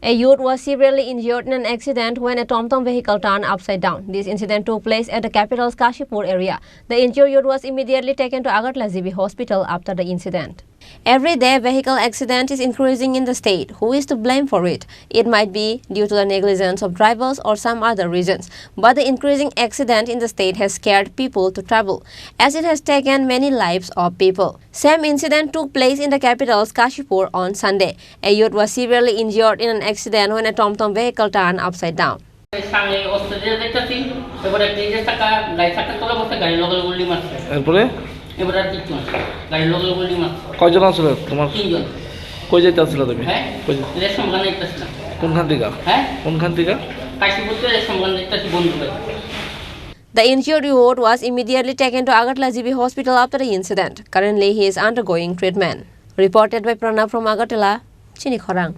A youth was severely injured in an accident when a TomTom vehicle turned upside down. This incident took place at the capital's Kashipur area. The injured youth was immediately taken to Agartala GB hospital after the incident. Every day, vehicle accident is increasing in the state. Who is to blame for it? It might be due to the negligence of drivers or some other reasons. But the increasing accident in the state has scared people to travel, as it has taken many lives of people. Same incident took place in the capital's Kashipur on Sunday. A youth was severely injured in an accident when a TomTom vehicle turned upside down. কয়জন আছিল তোমার? তিনজন। কই যাইতে আসছিল তুমি? রেশমখান যাইতেছিলাম। কোনখান থেকে? কোনখান থেকে? কাশীপুর থেকে রেশমখান যাইতেছি বন্ধু ভাই। The injured youth was immediately taken to Agartala GB hospital after the incident. Currently, he is undergoing treatment. Reported by Pranav from Agartala, Chini Khorang.